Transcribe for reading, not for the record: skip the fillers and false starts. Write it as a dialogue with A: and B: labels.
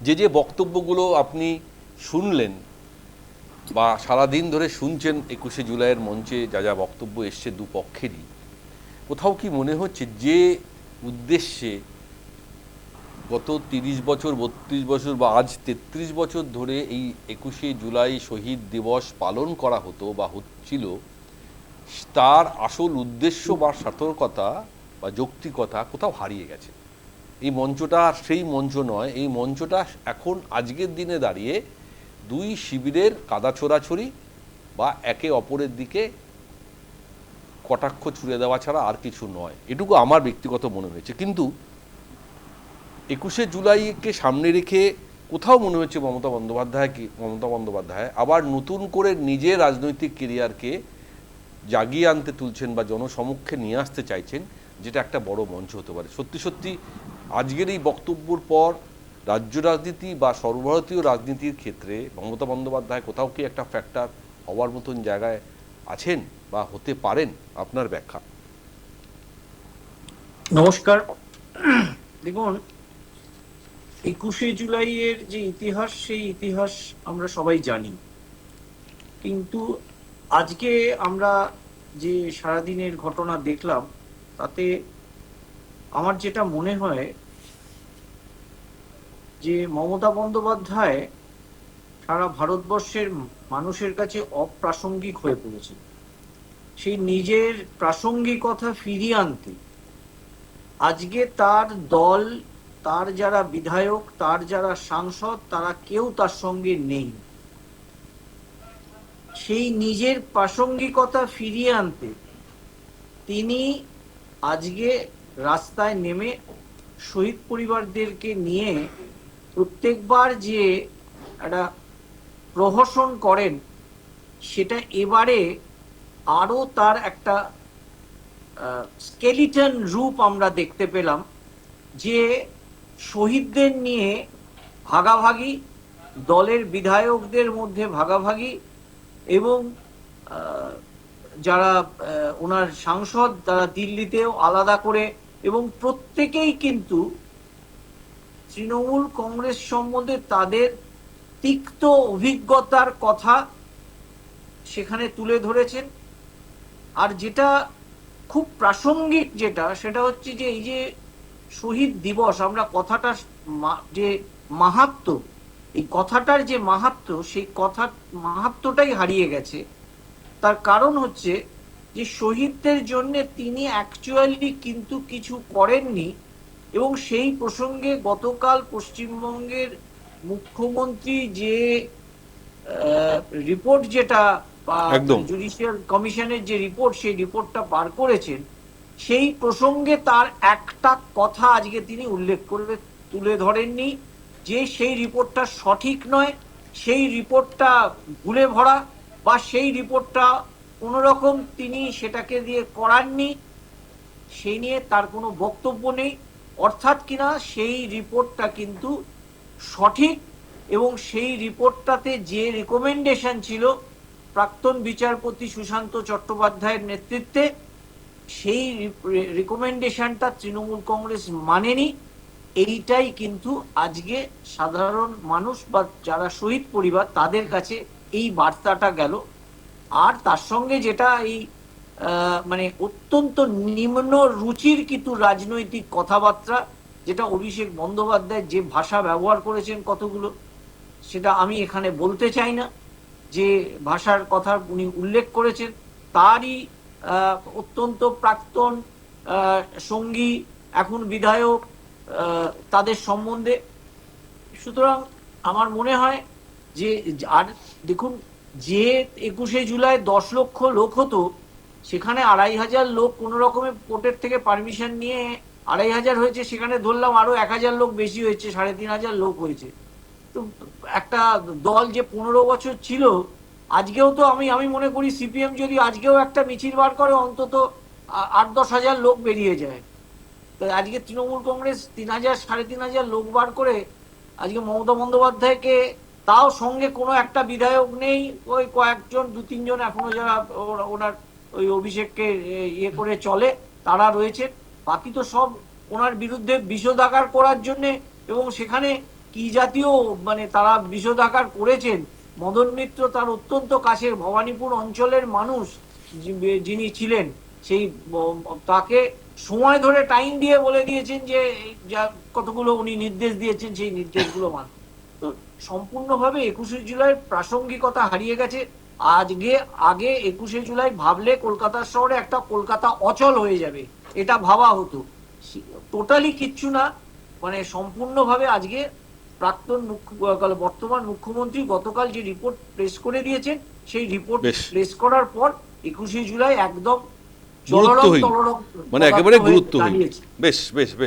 A: যে বক্তব্যগুলো আপনি শুনলেন বা সারাদিন ধরে শুনছেন 21শে জুলাইয়ের মঞ্চে যা যা বক্তব্য এসছে দুপক্ষেরই, কোথাও কি মনে হচ্ছে যে উদ্দেশ্যে গত 30 বছর 32 বছর বা আজ 33 বছর ধরে এই 21শে জুলাই শহীদ দিবস পালন করা হতো বা হচ্ছিল, তার আসল উদ্দেশ্য বা সার্থকতা বা যৌক্তিকতা কোথাও হারিয়ে গেছে? এই মঞ্চটা আর সেই মঞ্চ নয়। এই মঞ্চটা এখন আজকের দিনে দাঁড়িয়ে দুই শিবিরের কাদা ছোড়াছড়ি বা একে অপরের দিকে কটাক্ষ ছুড়ে দেওয়া ছাড়া আর কিছু নয়, এটুকু আমার ব্যক্তিগত মনে হয়েছে। কিন্তু 21শে জুলাইকে সামনে রেখে কোথাও মনে হচ্ছে মমতা বন্দ্যোপাধ্যায় আবার নতুন করে নিজের রাজনৈতিক কেরিয়ারকে জাগিয়ে আনতে তুলছেন বা জনসমক্ষে নিয়ে আসতে চাইছেন, যেটা একটা বড় মঞ্চ হতে পারে। সত্যি সত্যি আজকের এই বক্তব্যর পর রাজ্য রাজনীতি বা সর্বভারতীয় রাজনীতির ক্ষেত্রে মমতা বন্দ্যোপাধ্যায় কোথাও কি একটা ফ্যাক্টর হওয়ার মতন জায়গায় আছেন বা হতে পারেন? আপনার ব্যাখ্যা।
B: নমস্কার। দেখুন, 21শে জুলাইয়ের যে ইতিহাস, সেই ইতিহাস আমরা সবাই জানি। কিন্তু আজকে আমরা যে সারাদিনের ঘটনা দেখলাম, তাতে আমার যেটা মনে হয় যে মমতা বন্দ্যোপাধ্যায় সারা ভারতবর্ষের মানুষের কাছে অপ্রাসঙ্গিক হয়ে পড়েছে। সেই নিজের প্রাসঙ্গিকতা ফিরিয়ে আনতে আজকে তার দল, তার যারা বিধায়ক, তার যারা সাংসদ, তারা কেউ তার সঙ্গে নেই। সেই নিজের প্রাসঙ্গিকতা ফিরিয়ে আনতে তিনি আজকে রাস্তায় নেমে শহীদ পরিবারদেরকে নিয়ে প্রত্যেকবার যে একটা প্রহসন করেন, সেটা এবারে আরো তার একটা স্কেলিটন রূপ আমরা দেখতে পেলাম। যে শহীদদের নিয়ে ভাগাভাগি, দলের বিধায়কদের মধ্যে ভাগাভাগি, এবং যারা ওনার সাংসদ তারা দিল্লিতেও আলাদা করে, এবং প্রত্যেকেই কিন্তু তৃণমূল কংগ্রেস সম্বন্ধে তাদের তিক্ত অভিজ্ঞতার কথা সেখানে তুলে ধরেছেন। আর যেটা খুব প্রাসঙ্গিক, সেটা হচ্ছে যে এই যে শহীদ দিবস, আমরা কথাটা যে মাহাত্ম্য, এই কথাটার যে মাহাত্ম্য, সেই কথার মাহাত্ম্যটাই হারিয়ে গেছে। তার কারণ হচ্ছে যে শহীদদের জন্য তিনি অ্যাকচুয়ালি কিন্তু কিছু করেননি। এবং সেই প্রসঙ্গে গতকাল পশ্চিমবঙ্গের মুখ্যমন্ত্রী যে রিপোর্ট, যেটা বা
A: একদম।
B: জুডিশিয়াল কমিশনের যে রিপোর্ট, সেই রিপোর্টটা বার করেছেন, সেই প্রসঙ্গে তার একটা কথা আজকে তিনি উল্লেখ করে তুলে ধরেননি, যে সেই রিপোর্টটা সঠিক নয়, সেই রিপোর্টটা ভুলে ভরা, বা সেই রিপোর্টটা কোনোরকম তিনি সেটাকে দিয়ে করাননি, সেই নিয়ে তার কোনো বক্তব্য নেই। অর্থাৎ কিনা সেই রিপোর্টটা কিন্তু সঠিক, এবং সেই রিপোর্টটাতে যে রিকমেন্ডেশন ছিল প্রাক্তন বিচারপতি সুশান্ত চট্টোপাধ্যায়ের নেতৃত্বে, সেই রিকমেন্ডেশনটা তৃণমূল কংগ্রেস মানেনি। এইটাই কিন্তু আজকে সাধারণ মানুষ বা যারা শহীদ পরিবার, তাদের কাছে এই বার্তাটা গেল। আর তার সঙ্গে যেটা এই মানে অত্যন্ত নিম্ন রুচির কিন্তু রাজনৈতিক কথাবার্তা, যেটা অভিষেক বন্দ্যোপাধ্যায় যে ভাষা ব্যবহার করেছেন কতগুলো, সেটা আমি এখানে বলতে চাই না। যে ভাষার কথা উনি উল্লেখ করেছেন, তারই অত্যন্ত প্রাক্তন সঙ্গী, এখন বিধায়ক, তাদের সম্বন্ধে। সুতরাং আমার মনে হয় যে, আর দেখুন, যে 21শে জুলাই 10 লক্ষ লোক হতো, সেখানে 2,500 লোক কোনো রকমের কোর্টের থেকে পারমিশন নিয়ে 2,500 হয়েছে, সেখানে ধরলাম আরো 1,000 লোক বেশি হয়েছে, 3,500 লোক হয়েছে। তো একটা দল যে 15 বছর ছিল, আজকেও তো আমি মনে করি সিপিএম যদি আজকেও একটা মিছিল বার করে, অন্তত 8-10 হাজার লোক বেরিয়ে যায়। তো আজকে তৃণমূল কংগ্রেস 3,000 3,500 লোক বার করে আজকে মমতা বন্দ্যোপাধ্যায়কে, তাও সঙ্গে কোনো একটা বিধায়ক নেই, ওই কয়েকজন 2-3 জন এখনো যারা ওনার ওই অভিষেককে ইয়ে করে চলে, তারা রয়েছে। বাকি তো সব ওনার বিরুদ্ধে বিষোদাগার করার জন্যে, এবং সেখানে কি জাতীয় মানে তারা বিষোদাকার করেছেন। মদন মিত্র তার অত্যন্ত কাছের ভবানীপুর অঞ্চলের মানুষ যিনি ছিলেন, সেই তাকে সময় ধরে টাইম দিয়ে বলে দিয়েছেন যে যা কতগুলো উনি নির্দেশ দিয়েছেন সেই নির্দেশগুলো মান। তো সম্পূর্ণভাবে 21শে জুলাই প্রাসঙ্গিকতা হারিয়ে গেছে। আগে 21শে জুলাই ভাবলে কলকাতার শহরে একটা কলকাতা অচল হয়ে যাবে, এটা ভাবা হতো। টোটালি কিচ্ছু না, মানে সম্পূর্ণভাবে আজকে বর্তমান মুখ্যমন্ত্রী গতকাল যে রিপোর্ট প্লেস করে দিয়েছেন, সেই রিপোর্ট প্লেস করার পর 21শে জুলাই একদম
A: গুরুত্বহীন, মানে একেবারে গুরুত্বহীন।
B: দাঁড়িয়েছে।
A: বেশ বেশ বেশ।